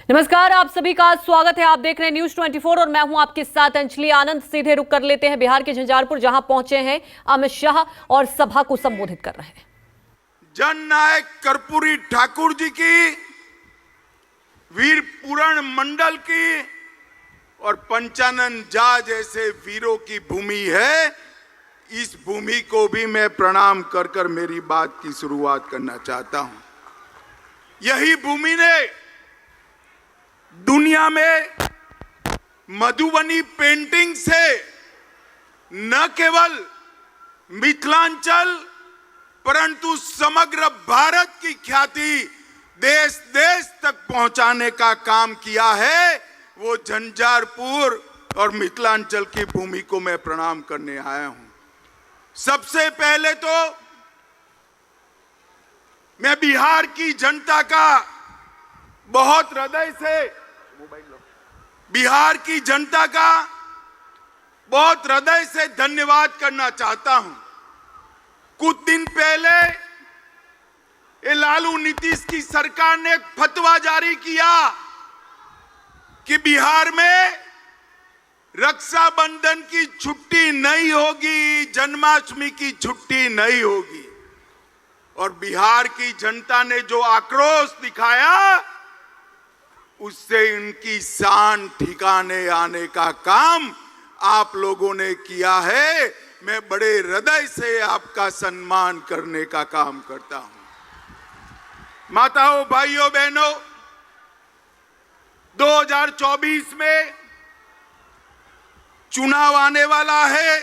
नमस्कार, आप सभी का स्वागत है। आप देख रहे हैं न्यूज 24 और मैं हूं आपके साथ अंजलि आनंद। सीधे रुक कर लेते हैं बिहार के झंझारपुर, जहां पहुंचे हैं अमित शाह और सभा को संबोधित कर रहे हैं। जननायक कर्पूरी ठाकुर जी की, वीर पूरण मंडल की और पंचानन झा जैसे वीरों की भूमि है। इस भूमि को भी मैं प्रणाम कर कर मेरी बात की शुरुआत करना चाहता हूं। यही भूमि ने दुनिया में मधुबनी पेंटिंग से न केवल मिथिलांचल परंतु समग्र भारत की ख्याति देश देश तक पहुंचाने का काम किया है। वो झंझारपुर और मिथिलांचल की भूमि को मैं प्रणाम करने आया हूं। सबसे पहले तो मैं बिहार की जनता का बहुत हृदय से धन्यवाद करना चाहता हूं। कुछ दिन पहले ये लालू नीतीश की सरकार ने एक फतवा जारी किया कि बिहार में रक्षाबंधन की छुट्टी नहीं होगी, जन्माष्टमी की छुट्टी नहीं होगी। और बिहार की जनता ने जो आक्रोश दिखाया उससे इनकी शान ठिकाने आने का काम आप लोगों ने किया है। मैं बड़े हृदय से आपका सम्मान करने का काम करता हूं। माताओं, भाइयों, बहनों, 2024 में चुनाव आने वाला है।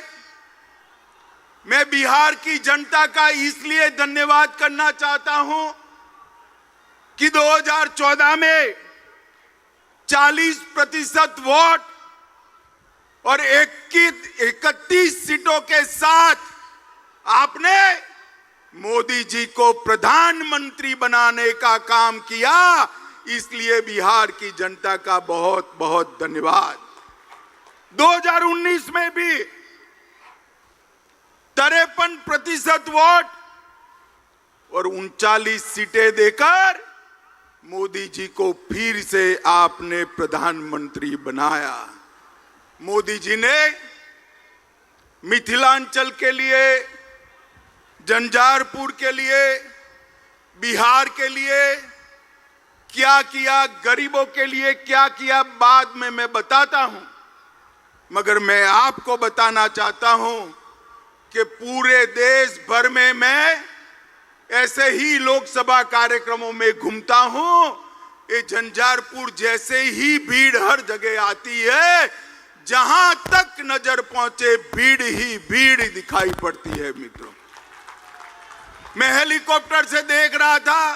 मैं बिहार की जनता का इसलिए धन्यवाद करना चाहता हूं कि 2014 में 40% वोट और 31 सीटों के साथ आपने मोदी जी को प्रधानमंत्री बनाने का काम किया। इसलिए बिहार की जनता का बहुत बहुत धन्यवाद। 2019 में भी 53% वोट और 39 सीटें देकर मोदी जी को फिर से आपने प्रधानमंत्री बनाया। मोदी जी ने मिथिलांचल के लिए, झंझारपुर के लिए, बिहार के लिए क्या किया, गरीबों के लिए क्या किया, बाद में मैं बताता हूं। मगर मैं आपको बताना चाहता हूं कि पूरे देश भर में मैं ऐसे ही लोकसभा कार्यक्रमों में घूमता हूं। ये झंझारपुर जैसे ही भीड़ हर जगह आती है, जहां तक नजर पहुंचे भीड़ ही भीड़ दिखाई पड़ती है। मित्रों, मैं हेलीकॉप्टर से देख रहा था,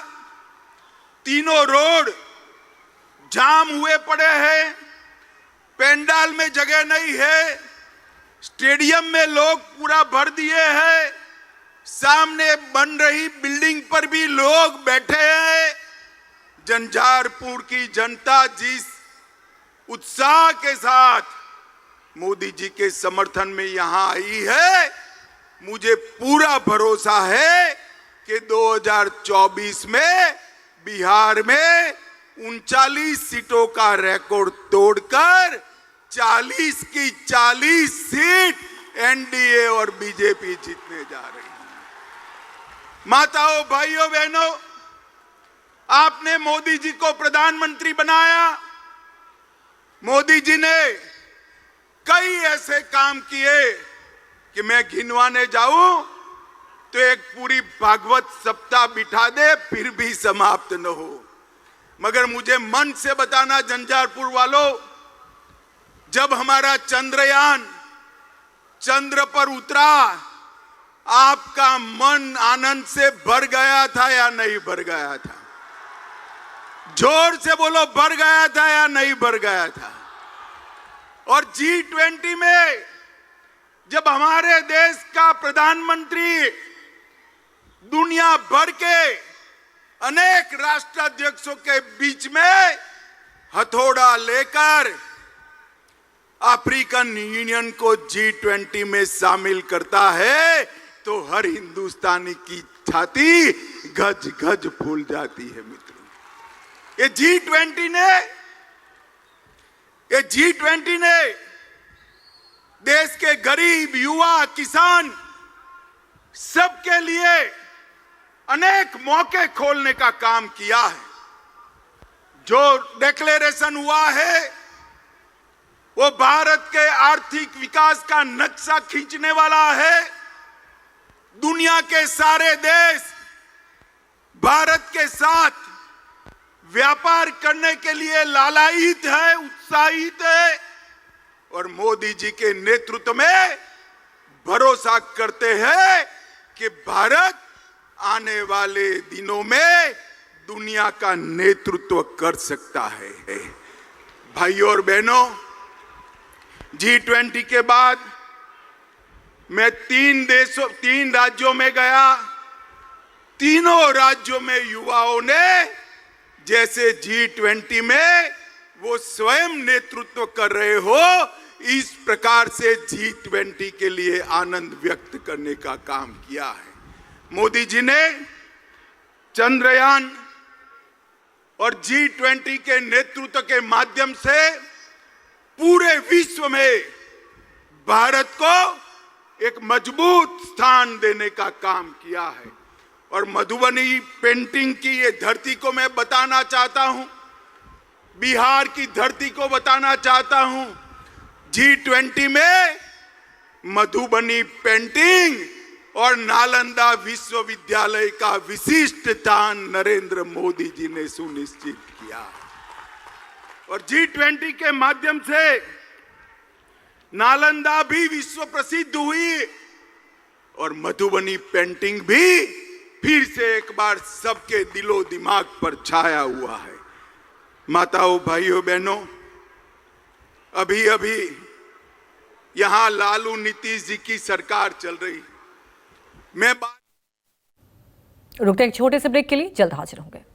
तीनों रोड जाम हुए पड़े हैं। पेंडाल में जगह नहीं है, स्टेडियम में लोग पूरा भर दिए हैं, सामने बन रही बिल्डिंग पर भी लोग बैठे हैं। झंझारपुर की जनता जिस उत्साह के साथ मोदी जी के समर्थन में यहां आई है, मुझे पूरा भरोसा है कि 2024 में बिहार में 39 सीटों का रिकॉर्ड तोड़कर 40 की 40 सीट एनडीए और बीजेपी जीतने जा रही है। माताओं, भाइयों, बहनों, आपने मोदी जी को प्रधानमंत्री बनाया। मोदी जी ने कई ऐसे काम किए कि मैं गिनवाने जाऊं तो एक पूरी भागवत सप्ताह बिठा दे फिर भी समाप्त न हो। मगर मुझे मन से बताना, झंझारपुर वालों, जब हमारा चंद्रयान चंद्र पर उतरा, आपका मन आनंद से भर गया था या नहीं भर गया था? जोर से बोलो, भर गया था या नहीं भर गया था? और G20 में जब हमारे देश का प्रधानमंत्री दुनिया भर के अनेक राष्ट्राध्यक्षों के बीच में हथौड़ा लेकर अफ्रीकन यूनियन को G20 में शामिल करता है, तो हर हिंदुस्तानी की छाती गज गज फूल जाती है। मित्रों, ये G20 ने देश के गरीब, युवा, किसान सबके लिए अनेक मौके खोलने का काम किया है। जो डिक्लेरेशन हुआ है वो भारत के आर्थिक विकास का नक्शा खींचने वाला है। दुनिया के सारे देश भारत के साथ व्यापार करने के लिए लालायित है, उत्साहित है और मोदी जी के नेतृत्व में भरोसा करते हैं कि भारत आने वाले दिनों में दुनिया का नेतृत्व कर सकता है। भाइयों और बहनों, G20 के बाद मैं 3 राज्यों में गया। तीनों राज्यों में युवाओं ने जैसे G20 में वो स्वयं नेतृत्व कर रहे हो, इस प्रकार से G20 के लिए आनंद व्यक्त करने का काम किया है। मोदी जी ने चंद्रयान और G20 के नेतृत्व के माध्यम से पूरे विश्व में भारत को एक मजबूत स्थान देने का काम किया है। और मधुबनी पेंटिंग की ये धरती को मैं बताना चाहता हूं, बिहार की धरती को बताना चाहता हूं। G20 में मधुबनी पेंटिंग और नालंदा विश्वविद्यालय का विशिष्ट स्थान नरेंद्र मोदी जी ने सुनिश्चित किया। और G20 के माध्यम से नालंदा भी विश्व प्रसिद्ध हुई और मधुबनी पेंटिंग भी फिर से एक बार सबके दिलो दिमाग पर छाया हुआ है। माताओं, भाइयों, बहनों, अभी अभी यहां लालू नीतीश जी की सरकार चल रही। रुकते हैं एक छोटे से ब्रेक के लिए, जल्द हाजिर होंगे।